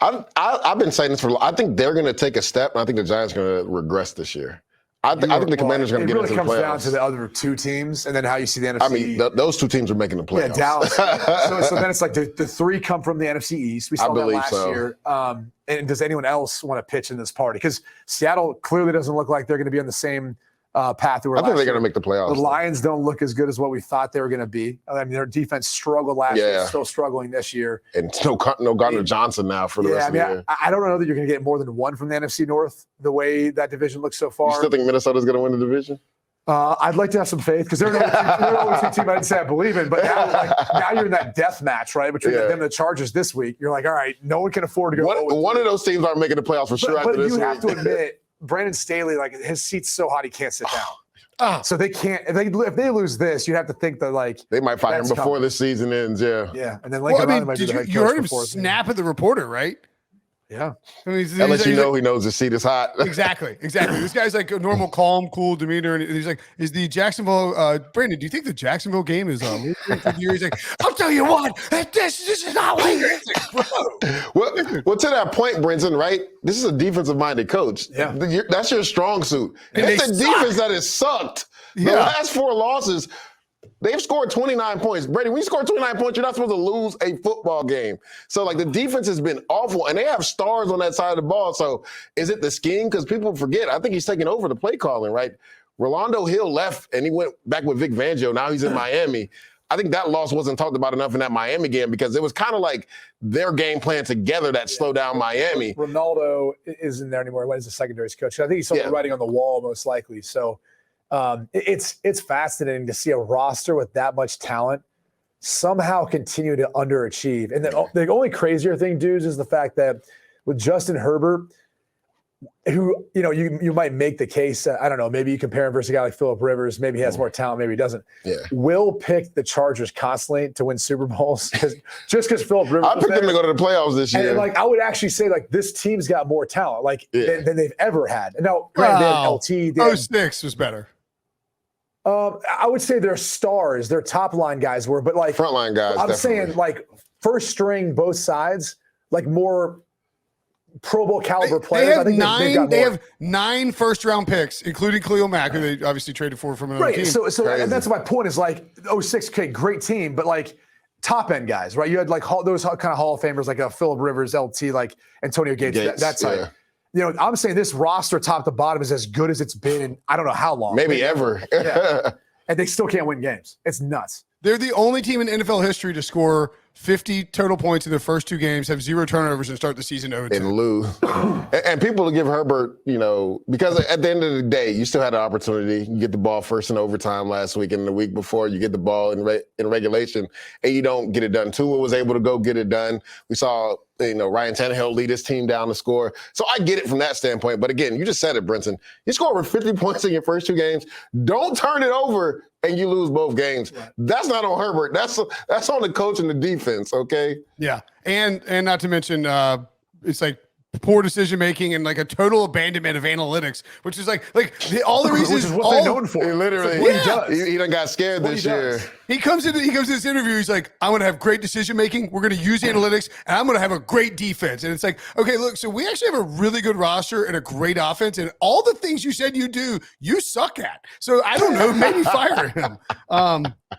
I've been saying this for. I think they're going to take a step, and I think the Giants are going to regress this year. I think the Commanders are going to get into the playoffs. It really comes down to the other 2 teams, and then how you see the NFC. I mean, those 2 teams are making the playoffs. Yeah, Dallas. so then it's like the 3 come from the NFC East. We saw that believe last so. year. And does anyone else want to pitch in this party? Because Seattle clearly doesn't look like they're going to be on the same path they were I think last they're year. going to make the playoffs. The Lions don't look as good as what we thought they were going to be. I mean, their defense struggled last year, still struggling this year. And no Gardner Johnson now for the rest of the year. I don't know that you're going to get more than 1 from the NFC North, the way that division looks so far. You still think Minnesota's going to win the division? I'd like to have some faith because they're the only 2 team I didn't say I believe in. But now you're in that death match, right, between them and the Chargers this week. You're like, all right, no one can afford to go. One of those teams aren't making the playoffs for sure after But this you week. have to admit, Brandon Staley, like his seat's so hot he can't sit down. So they can't. If they lose this, you have to think that like they might fire him that's before coming. the season ends. Yeah. Yeah, and then Well, Lincoln I Riley mean, might be the head you coach heard him before. snap at the reporter, right? Yeah. I mean, That lets you know he knows the seat is hot. Exactly. This guy's like a normal, calm, cool demeanor, and he's like, "Is the Jacksonville Brandon? Do you think the Jacksonville game is lingering for the year?" He's like, "I'll tell you what, this is not lingering." It's like, bro. Well, to that point, Brinson, right? This is a defensive-minded coach. Yeah. That's your strong suit. And It's the they suck. defense that has sucked. The Yeah. last 4 losses, they've scored 29 points. Brady, when you score 29 points, you're not supposed to lose a football game. So, like, the defense has been awful, and they have stars on that side of the ball. So, is it the scheme? Because people forget. I think he's taking over the play calling, right? Rolando Hill left, and he went back with Vic Fangio. Now he's in Miami. I think that loss wasn't talked about enough in that Miami game because it was kind of like their game plan together that slowed down Miami. Ronaldo isn't there anymore. When is the secondaries coach? I think he's still writing on the wall, most likely. So it's fascinating to see a roster with that much talent somehow continue to underachieve. And the only crazier thing, dudes, is the fact that with Justin Herbert, who, you might make the case, I don't know, maybe you compare him versus a guy like Phillip Rivers, maybe he has more talent, maybe he doesn't. Yeah. Will pick the Chargers constantly to win Super Bowls just because Phillip Rivers. I picked them to go to the playoffs this year. And I would actually say this team's got more talent than they've ever had. Now, granted, they had LT. 06 was better. I would say their stars, their top line guys were, but frontline guys. I'm definitely. saying first string both sides, more Pro Bowl caliber players. They have I think they have 9 first-round picks, including Khalil Mack, who they obviously traded for from another team. So and that's my point is 06, okay, great team, but top end guys, right? You had those kind of Hall of Famers like Phillip Rivers, LT, like Antonio Gates that type. Yeah. I'm saying this roster top to bottom is as good as it's been in I don't know how long. Maybe ever. Yeah. And they still can't win games. It's nuts. They're the only team in NFL history to score 50 total points in their first 2 games, have 0 turnovers, and start the season 0-2. And lose. and people give Herbert, because at the end of the day, you still had an opportunity. You get the ball first in overtime last week, and the week before, you get the ball in regulation, and you don't get it done. Tua was able to go get it done. We saw Ryan Tannehill lead his team down to score. So I get it from that standpoint. But again, you just said it, Brinson. You score over 50 points in your first 2 games. Don't turn it over and you lose both games. Right. That's not on Herbert. That's on the coach and the defense, okay? Yeah. And not to mention it's poor decision making and a total abandonment of analytics, which is all the reasons. Which is what they're known for. Literally, what he does. He done got scared this year. He comes to this interview. He's like, "I'm going to have great decision making. We're going to use analytics, and I'm going to have a great defense." And it's like, okay, look, so we actually have a really good roster and a great offense, and all the things you said you do, you suck at. So I don't know, maybe fire him.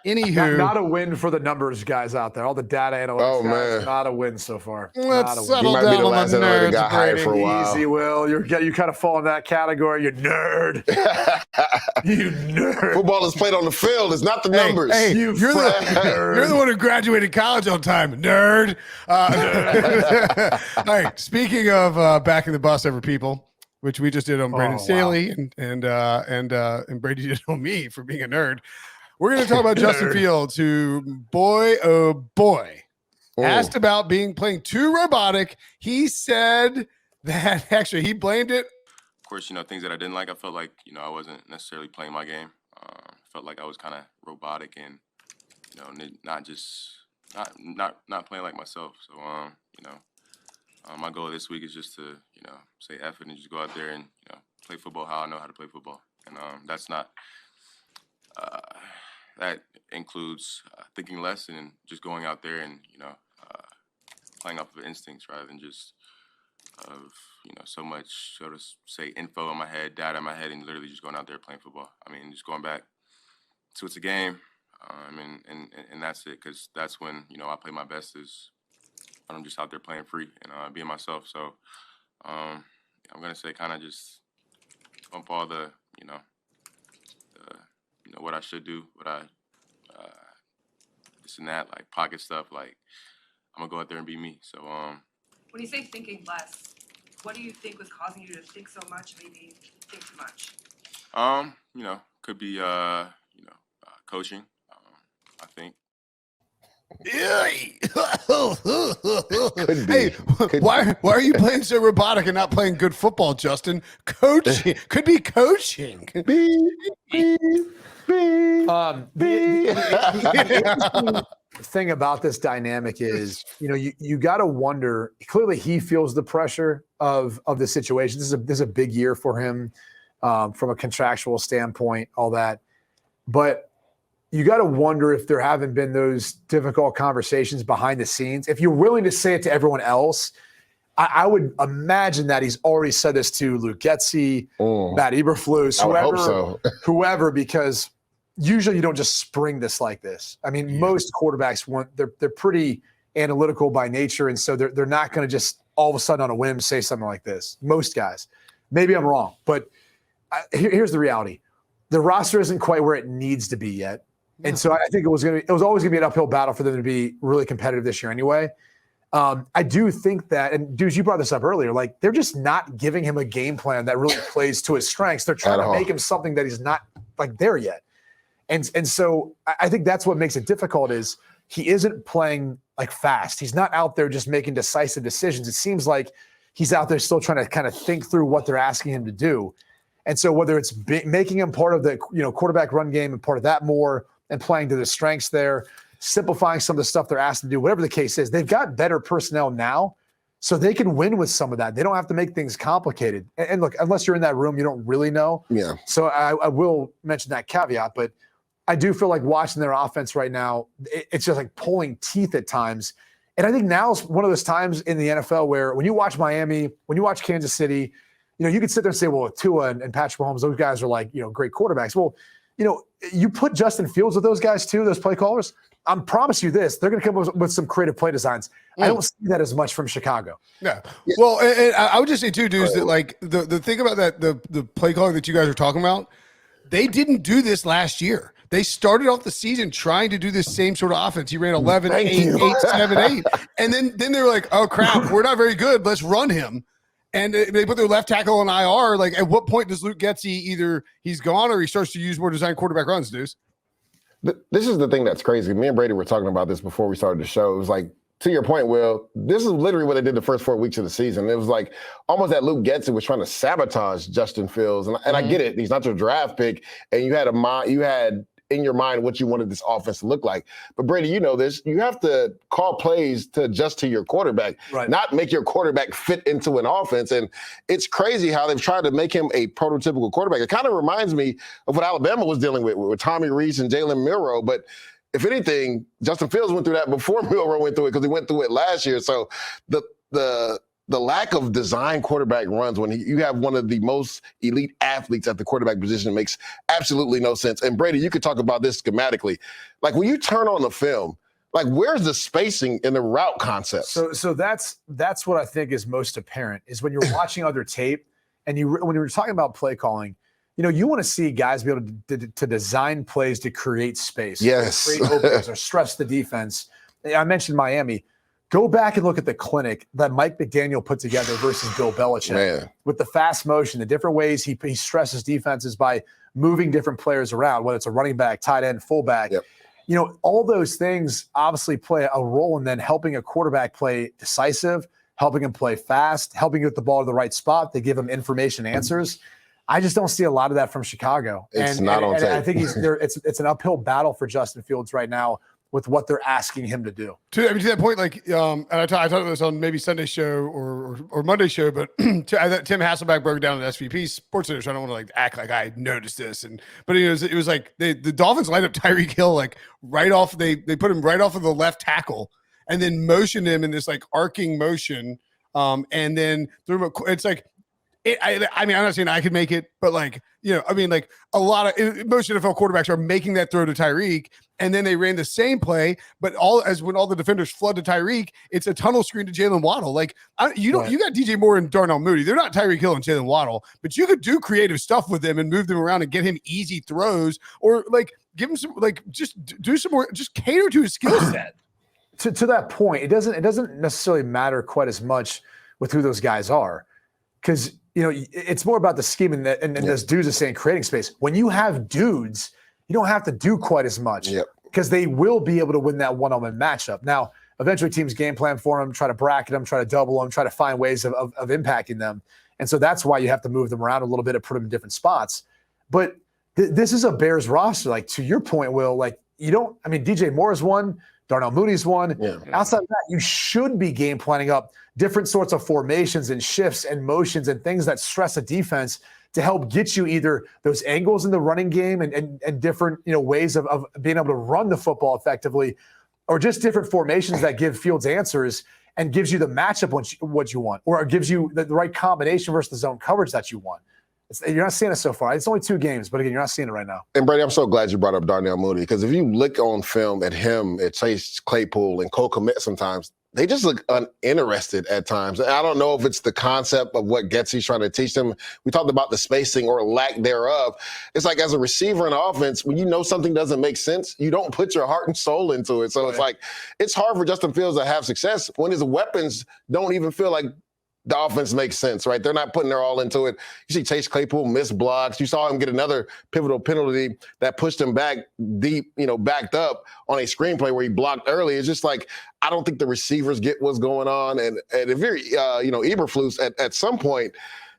Anywho, not a win for the numbers guys out there. All the data analytics guys, not a win so far. Let's settle down on the nerds. Got hired for a while. Easy, Will. You kind of fall in that category. You nerd. You nerd. Football is played on the field. It's not the numbers. Hey, you're the one who graduated college on time, nerd. All right. Speaking of backing the bus over people, which we just did on Brandon Staley and Brady did on me for being a nerd. We're going to talk about Justin Fields, who, boy, oh boy, asked about playing too robotic. He said that actually he blamed it. Of course, things that I didn't like. I felt like, I wasn't necessarily playing my game. Felt like I was kind of robotic and, not playing like myself. So, my goal this week is just to, say F it and just go out there and, play football how I know how to play football. And that's not, that includes thinking less and just going out there and, playing off of instincts rather than just of, so much, so to say, info in my head, data in my head, and literally just going out there playing football. I mean, just going back to it's a game, and that's it, because that's when, I play my best is when I'm just out there playing free and being myself. So I'm going to say kind of just bump all the, what I should do, what I, this and that, like pocket stuff, like I'm going to go out there and be me. So, when you say thinking less, what do you think was causing you to think so much, maybe think too much? Could be, coaching, I think. Hey, why are you playing so robotic and not playing good football, Justin? Coaching could be coaching. thing about this dynamic is, you got to wonder. Clearly, he feels the pressure of the situation. This is a big year for him from a contractual standpoint, all that. But you got to wonder if there haven't been those difficult conversations behind the scenes. If you're willing to say it to everyone else, I would imagine that he's already said this to Luke Getsy, Matt Eberflus, whoever, because usually you don't just spring this like this. I mean, most quarterbacks they're pretty analytical by nature, and so they're not going to just all of a sudden on a whim say something like this. Most guys. Maybe I'm wrong, but here's the reality. The roster isn't quite where it needs to be yet. And so I think it was always going to be an uphill battle for them to be really competitive this year anyway. I do think that, and dudes, you brought this up earlier, like they're just not giving him a game plan that really plays to his strengths. They're trying to make him something that he's not like there yet. And so I think that's what makes it difficult is he isn't playing like fast. He's not out there just making decisive decisions. It seems like he's out there still trying to kind of think through what they're asking him to do. And so whether it's making him part of the quarterback run game and part of that more and playing to the strengths there, simplifying some of the stuff they're asked to do, whatever the case is, they've got better personnel now, so they can win with some of that. They don't have to make things complicated. And look, unless you're in that room, you don't really know. Yeah. So I will mention that caveat, but I do feel like watching their offense right now, it's just like pulling teeth at times. And I think now is one of those times in the NFL where when you watch Miami, when you watch Kansas City, you could sit there and say, well, with Tua and Patrick Mahomes, those guys are like, great quarterbacks. Well, you put Justin Fields with those guys too, those play callers. I promise you this, they're going to come up with some creative play designs. I don't see that as much from Chicago. Yeah. Well, and I would just say too, dudes, that like the thing about that, the play calling that you guys are talking about, they didn't do this last year. They started off the season trying to do this same sort of offense. He ran 11, 8, 7, 8. And then they were like, oh, crap, we're not very good. Let's run him. And they put their left tackle on IR. Like, at what point does Luke Getsy either he's gone or he starts to use more design quarterback runs, dudes? This is the thing that's crazy. Me and Brady were talking about this before we started the show. It was like, to your point, Will, this is literally what they did the first 4 weeks of the season. It was like almost that Luke Getsy was trying to sabotage Justin Fields. And I get it. He's not your draft pick. And you had in your mind what you wanted this offense to look like. But Brady, you know this. You have to call plays to adjust to your quarterback, not make your quarterback fit into an offense. And it's crazy how they've tried to make him a prototypical quarterback. It kind of reminds me of what Alabama was dealing with Tommy Rees and Jalen Milroe. But if anything, Justin Fields went through that before Milroe went through it because he went through it last year. So the lack of design quarterback runs when you have one of the most elite athletes at the quarterback position makes absolutely no sense. And Brady, you could talk about this schematically. Like when you turn on the film, like where's the spacing in the route concept? So that's what I think is most apparent is when you're watching other tape and when you're talking about play calling, you want to see guys be able to design plays to create space. Yes. Create openings or stress the defense. I mentioned Miami. Go back and look at the clinic that Mike McDaniel put together versus Bill Belichick. With the fast motion, the different ways he stresses defenses by moving different players around, whether it's a running back, tight end, fullback. All those things obviously play a role in then helping a quarterback play decisive, helping him play fast, helping get the ball to the right spot. They give him information answers. I just don't see a lot of that from Chicago. It's not on tape. I think it's an uphill battle for Justin Fields right now with what they're asking him to do. To that point, like, and I talked about this on maybe Sunday show or Monday show, but Tim Hasselbeck broke it down at SVP Sports Center, so I don't want to act like I noticed this. But it was like the Dolphins lined up Tyreek Hill like right off. They put him right off of the left tackle and then motioned him in this like arcing motion, and then threw him. It's like. I mean, I'm not saying I could make it, but like, like a lot of most NFL quarterbacks are making that throw to Tyreek, and then they ran the same play, but when all the defenders flood to Tyreek, it's a tunnel screen to Jalen Waddle. Like, you got DJ Moore and Darnell Mooney. They're not Tyreek Hill and Jalen Waddle, but you could do creative stuff with them and move them around and get him easy throws, or like give him some, like just do some more, just cater to his skill set. To that point, it doesn't necessarily matter quite as much with who those guys are, because it's more about the scheme and those dudes are saying creating space. When you have dudes, you don't have to do quite as much because they will be able to win that one-on-one matchup. Now, eventually teams game plan for them, try to bracket them, try to double them, try to find ways of impacting them. And so that's why you have to move them around a little bit and put them in different spots. But this is a Bears roster. Like, to your point, Will, like, DJ Moore is one. Darnell Mooney's one. Yeah. Outside of that, you should be game planning up different sorts of formations and shifts and motions and things that stress a defense to help get you either those angles in the running game and different ways of being able to run the football effectively, or just different formations that give Fields answers and gives you the matchup what you want, or it gives you the right combination versus the zone coverage that you want. You're not seeing it so far. It's only 2 games, but again, you're not seeing it right now. And Brady, I'm so glad you brought up Darnell Mooney, because if you look on film at him, at Chase Claypool and Cole Kmet sometimes, they just look uninterested at times. I don't know if it's the concept of what Getsy's trying to teach them. We talked about the spacing or lack thereof. It's like as a receiver in offense, when you know something doesn't make sense, you don't put your heart and soul into it. So it's like it's hard for Justin Fields to have success when his weapons don't even feel like the offense makes sense, right? They're not putting their all into it. You see Chase Claypool miss blocks. You saw him get another pivotal penalty that pushed him back deep, backed up on a screenplay where he blocked early. It's just like, I don't think the receivers get what's going on. And if you're, Eberflus at some point,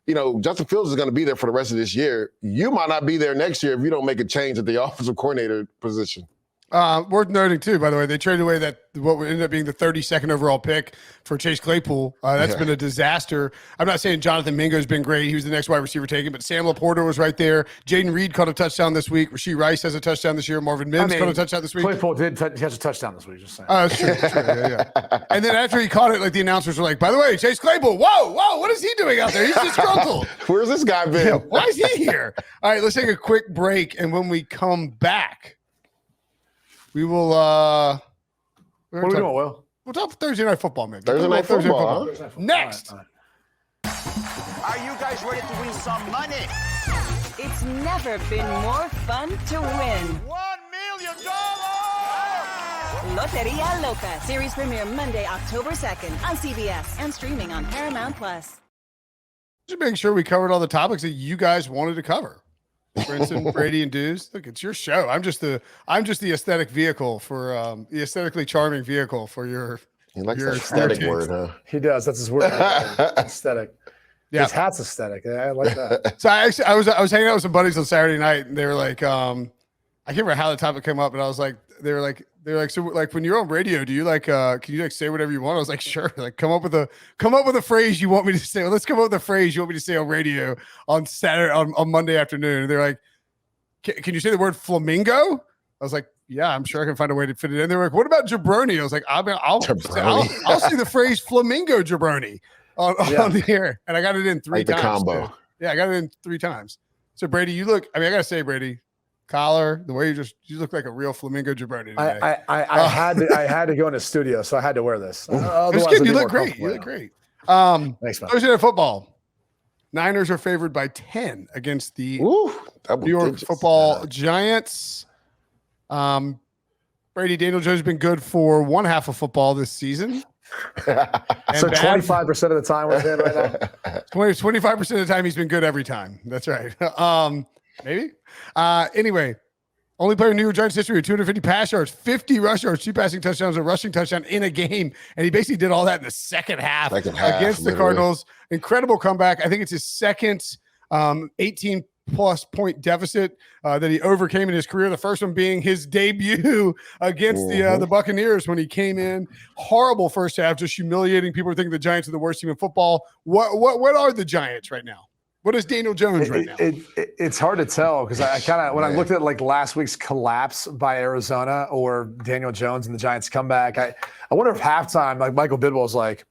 Justin Fields is going to be there for the rest of this year. You might not be there next year if you don't make a change at the offensive coordinator position. Worth noting too, by the way, they traded away what would end up being the 32nd overall pick for Chase Claypool. That's been a disaster. I'm not saying Jonathan Mingo's been great. He was the next wide receiver taken, but Sam Laporta was right there. Jaden Reed caught a touchdown this week. Rasheed Rice has a touchdown this year. Marvin Mims caught a touchdown this week. Claypool did catch a touchdown this week, just saying. Oh, that's true. Yeah. And then after he caught it, the announcers were like, by the way, Chase Claypool, whoa, what is he doing out there? He's disgruntled. Where's this guy been? Yeah, why is he here? All right, let's take a quick break, and when we come back, we will what are we doing, Will? We'll talk Thursday Night Football, man. Thursday Night Football. Huh? Next. All right. Are you guys ready to win some money? It's never been more fun to win. $1 million! Loteria Loca. Series premiere Monday, October 2nd on CBS and streaming on Paramount+. Just making sure we covered all the topics that you guys wanted to cover. Brinson, Brady, and Deuce. Look, it's your show. I'm just the aesthetic vehicle for the aesthetically charming vehicle for your. He likes your that aesthetic word, huh? He does. That's his word. Aesthetic. Yeah. His hat's aesthetic. I like that. So I was hanging out with some buddies on Saturday night, and they were like, I can't remember how the topic came up, and I was like, they were like, so like when you're on radio, do you can you say whatever you want? I was like, sure. Come up with a phrase you want me to say. Well, let's come up with a phrase you want me to say on radio on Saturday on Monday afternoon. And they're like, can you say the word flamingo? I was like, yeah, I'm sure I can find a way to fit it in. They're like, what about jabroni? I was like, I'll see the phrase flamingo jabroni on the air, and I got it in 3 times. The combo. Dude. Yeah, I got it in 3 times. So Brady, you look. I gotta say, Brady. Collar, the way you look like a real flamingo jabroni today. I had to go in the studio, so I had to wear this. It's good. You look great. You look great. Thanks, man. Thursday Night Football. Niners are favored by 10 against the New York Football Giants. Brady, Daniel Jones has been good for one half of football this season. So 25% of the time we're in right now. 25% of the time he's been good every time. That's right. Maybe. Anyway, only player in New York Giants history with 250 pass yards, 50 rush yards, 2 passing touchdowns, a rushing touchdown in a game. And he basically did all that in the second half against the Cardinals. Incredible comeback. I think it's his second 18-plus point deficit that he overcame in his career. The first one being his debut against the Buccaneers when he came in. Horrible first half, just humiliating. People are thinking the Giants are the worst team in football. What are the Giants right now? What is Daniel Jones right now? It's hard to tell because I kind of, when I looked at last week's collapse by Arizona or Daniel Jones and the Giants comeback, I wonder if halftime, Michael Bidwell was like,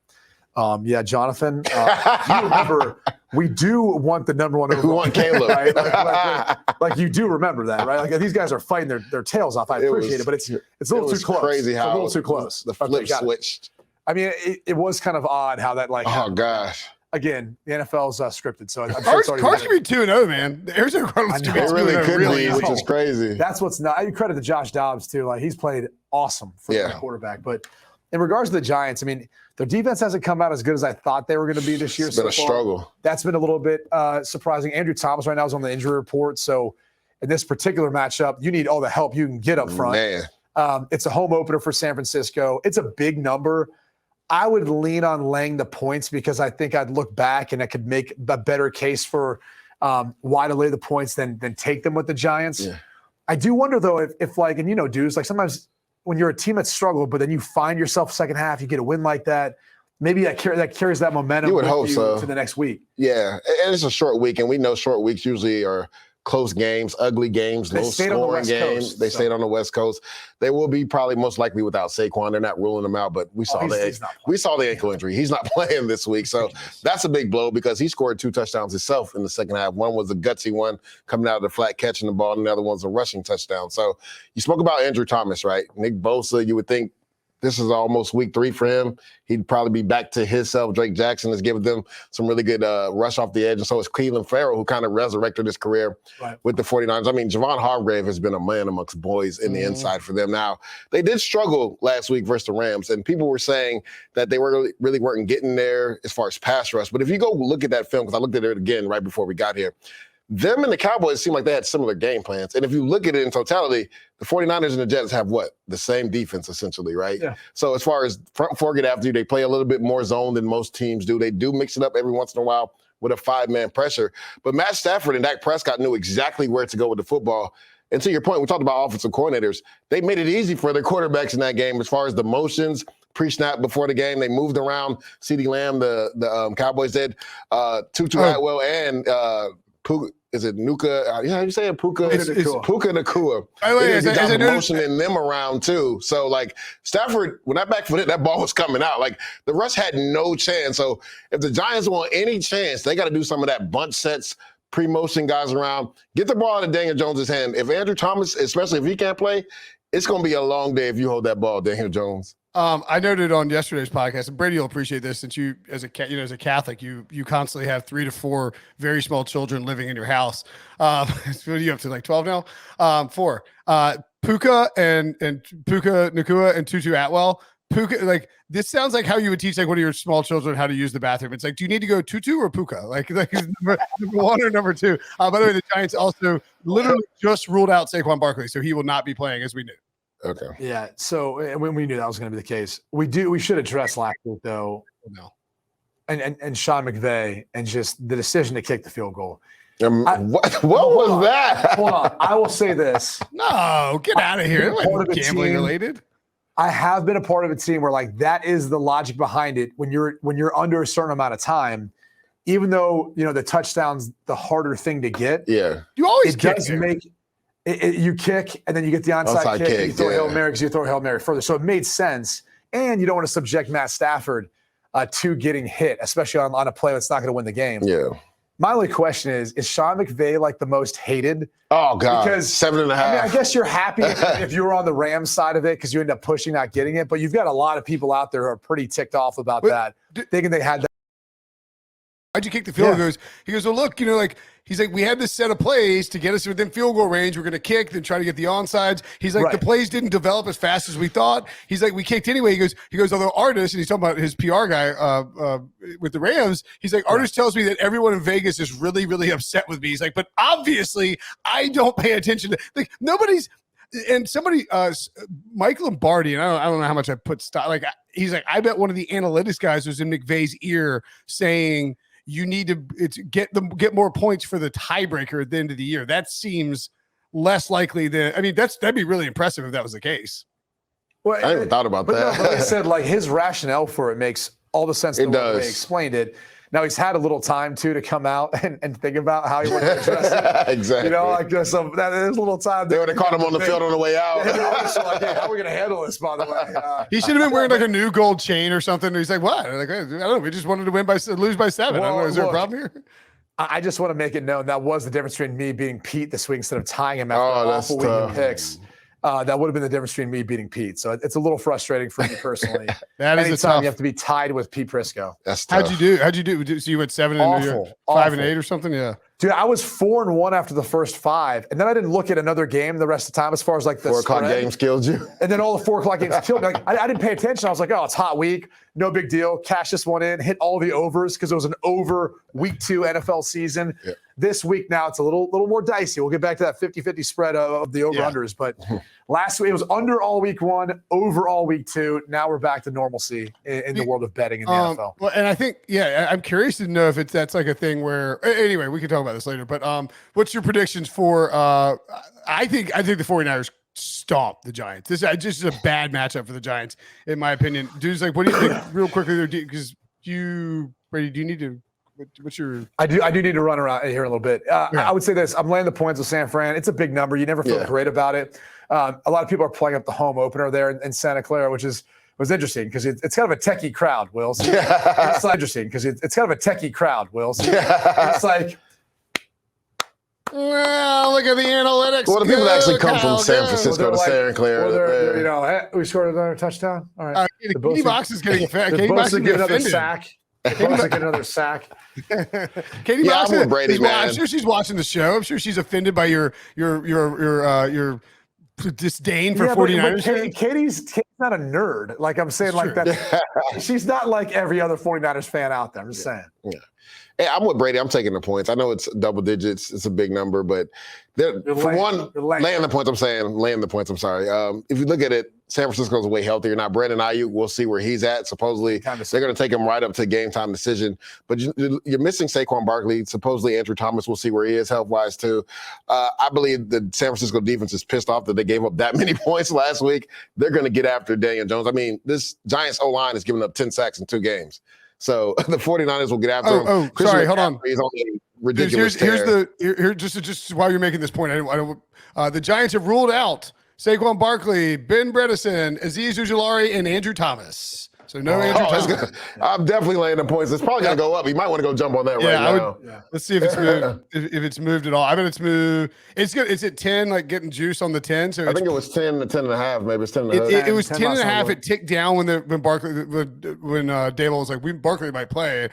yeah, Jonathan, do you remember we do want the number 1 overall. We want Caleb. Right? Like you do remember that, right? Like these guys are fighting their tails off. I appreciate it, but it's a little too close. Crazy how it's a little too close. The flip switched. I mean, it was kind of odd how that oh gosh. Again, the NFL's scripted, so I'm sure Cards could be 2-0, man. The Arizona Cardinals could be 2-0. It really could be, which is crazy. That's what's not. I credit to Josh Dobbs too. He's played awesome for a quarterback. But in regards to the Giants, I mean, their defense hasn't come out as good as I thought they were going to be this year. It's been a struggle. That's been a little bit surprising. Andrew Thomas right now is on the injury report, so in this particular matchup, you need all the help you can get up front. Man. It's a home opener for San Francisco. It's a big number. I would lean on laying the points because I think I'd look back and I could make a better case for why to lay the points than take them with the Giants. Yeah. I do wonder though if and Deuce, sometimes when you're a team that struggled, but then you find yourself second half, you get a win like that. Maybe that carries that momentum You would hope so. to the next week. Yeah, and it's a short week, and we know short weeks usually are close games, ugly games, low-scoring games. They stayed on the West Coast. They will be probably most likely without Saquon. They're not ruling him out, but we saw the ankle injury. He's not playing this week, so that's a big blow because he scored 2 touchdowns himself in the second half. One was a gutsy one coming out of the flat catching the ball, and the other one's a rushing touchdown. So you spoke about Andrew Thomas, right? Nick Bosa, you would think this is almost week 3 for him. He'd probably be back to his self. Drake Jackson has given them some really good rush off the edge. And so it's Cleveland Farrell who kind of resurrected his career with the 49ers. I mean, Javon Hargrave has been a man amongst boys in the inside for them. Now, they did struggle last week versus the Rams, and people were saying that they really weren't getting there as far as pass rush. But if you go look at that film, because I looked at it again right before we got here, them and the Cowboys seem like they had similar game plans. And if you look at it in totality, the 49ers and the Jets have what? The same defense, essentially, right? Yeah. So as far as front four get after you, they play a little bit more zone than most teams do. They do mix it up every once in a while with a 5-man pressure. But Matt Stafford and Dak Prescott knew exactly where to go with the football. And to your point, we talked about offensive coordinators. They made it easy for their quarterbacks in that game as far as the motions, pre-snap before the game. They moved around. CeeDee Lamb, the Cowboys did. Tutu Atwell and Puka. Is it Nuka? Yeah, you saying Puka? Puka Nakua. He's motioning them around too. So like Stafford, when that back foot hit, that ball was coming out. Like the rush had no chance. So if the Giants want any chance, they got to do some of that bunch sets, pre-motion guys around, get the ball out of Daniel Jones' hand. If Andrew Thomas, especially if he can't play, it's going to be a long day if you hold that ball, Daniel Jones. I noted on yesterday's podcast, and Brady will appreciate this, since you, as a Catholic, you constantly have 3 to 4 very small children living in your house. What are you up to, like 12 now? 4. Puka and Puka Nakua and Tutu Atwell. Puka, like this sounds like how you would teach like one of your small children how to use the bathroom. It's like, do you need to go Tutu or Puka? Like number 1 or number 2. By the way, the Giants also literally just ruled out Saquon Barkley, so he will not be playing, as we knew. Okay. Yeah. So when we knew that was going to be the case, we should address last week though. No. And Sean McVay and just the decision to kick the field goal. What was that? Hold on. I will say this. No, get out of here. It wasn't gambling related. I have been a part of a team where like that is the logic behind it. When you're under a certain amount of time, even though the touchdown's the harder thing to get. Yeah. You always you kick, and then you get the onside kick, and you throw Hail Mary because you throw Hail Mary further. So it made sense. And you don't want to subject Matt Stafford to getting hit, especially on a play that's not going to win the game. Yeah. My only question is Sean McVay like the most hated? Oh, God. Because 7.5. I mean, I guess you're happy if you were on the Rams side of it because you end up pushing, not getting it. But you've got a lot of people out there who are pretty ticked off about that, thinking they had that. Why'd you kick the field goal? He goes, well, look, he's like, we had this set of plays to get us within field goal range. We're going to kick, then try to get the onsides. He's like, the plays didn't develop as fast as we thought. He's like, we kicked anyway. He goes, although Artis, and he's talking about his PR guy with the Rams, he's like, Artis tells me that everyone in Vegas is really, really upset with me. He's like, but obviously I don't pay attention to, like, nobody's, and somebody, Mike Lombardi, and I don't know how much I put stock, like, he's like, I bet one of the analytics guys was in McVay's ear saying, you need to get more points for the tiebreaker at the end of the year. That seems less likely than, I mean, that'd be really impressive if that was the case. Well, I haven't thought about that. No, but I said, like, his rationale for it makes all the sense in the way they explained it. Now he's had a little time too to come out and think about how he wants to address it. Exactly. So that is a little time. They would have caught him on the field on the way out. So like, hey, how are we going to handle this? By the way, he should have been wearing like a new gold chain or something. He's like, what? Like, I don't know. We just wanted to lose by 7. Well, I don't know. Is there a problem here? I just want to make it known that was the difference between me beating Pete this week instead of tying him after an awful week in picks. That would have been the difference between me beating Pete. So it's a little frustrating for me personally. Anytime you have to be tied with Pete Prisco. That's tough. How'd you do? So you went 7 and 5 and 8 or something? Yeah. Dude, I was 4-1 after the first 5, and then I didn't look at another game the rest of the time as far as like the 4 o'clock games killed you. And then all the 4 o'clock games killed me. Like, I didn't pay attention. I was like, oh, it's hot week. No big deal. Cash this one in. Hit all the overs because it was an over week 2 NFL season. Yeah. This week now it's a little more dicey. We'll get back to that 50-50 spread of the over-unders. But last week it was under all week 1, over all week 2. Now we're back to normalcy in the world of betting in the NFL. Well, and I think, I'm curious to know if that's like a thing where, anyway, we can talk about this later. But what's your predictions for, I think the 49ers stomp the Giants. This just is a bad matchup for the Giants, in my opinion. Dude's like, what do you think, real quickly? Because Brady, do you need to? What's your? I do need to run around here a little bit. I would say this: I'm laying the points with San Fran. It's a big number. You never feel great about it. A lot of people are playing up the home opener there in Santa Clara, which was interesting because it's kind of a techie crowd, Will. So it's interesting because it's kind of a techie crowd, Will. So it's like. Well, look at the analytics. Well, the people that actually come from San Francisco to Santa Clara. You know, hey, we scored another touchdown. All right. Katie Box is getting offended. Katie Box is getting another sack. Another sack. Katie Box, I'm with Brady, man. I'm sure she's watching the show. I'm sure she's offended by your disdain for 49ers. But Katie's not a nerd. Like I'm saying, like that. She's not like every other 49ers fan out there. I'm just saying. Yeah. Hey, I'm with Brady. I'm taking the points. I know it's double digits. It's a big number, but laying the points. I'm saying laying the points. I'm sorry. If you look at it, San Francisco's way healthier. Now, Brandon Ayuk, we'll see where he's at. Supposedly, they're going to take him right up to game time decision. But you're missing Saquon Barkley. Supposedly, Andrew Thomas, we'll see where he is health-wise, too. I believe the San Francisco defense is pissed off that they gave up that many points last week. They're going to get after Daniel Jones. I mean, this Giants O-line has given up 10 sacks in 2 games. So the 49ers will get after him. Oh, sorry, hold on. He's on a ridiculous Here's just while you're making this point, the Giants have ruled out Saquon Barkley, Ben Bredesen, Azeez Ojulari, and Andrew Thomas. So no Andrew Thomas. I'm definitely laying the points. It's probably going to go up. You might want to go jump on that right now. Let's see if it's moved. if it's moved at all. I bet it's moved. It's good. It's at 10, like getting juice on the 10. So I think it was 10 to 10 and a half. Maybe it's 10 and a half. It was 10 and a half. It ticked down when Dayball was like, Barkley might play.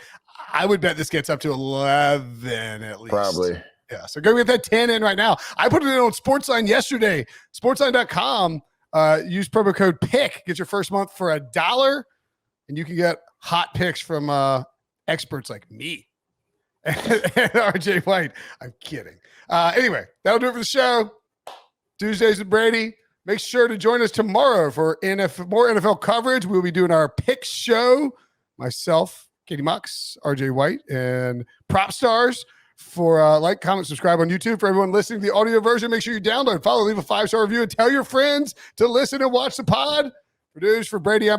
I would bet this gets up to 11 at least. Probably. Yeah. So go get that 10 in right now. I put it in on Sportsline yesterday. Sportsline.com. Use promo code PICK. Get your first month for $1. And you can get hot picks from experts like me and RJ White. I'm kidding. Anyway, that'll do it for the show. Tuesdays with Brady. Make sure to join us tomorrow for more NFL coverage. We'll be doing our pick show. Myself, Katie Mox, RJ White, and Prop Stars. For like, comment, subscribe on YouTube. For everyone listening to the audio version, make sure you download, follow, leave a 5-star review, and tell your friends to listen and watch the pod. Produced for Brady.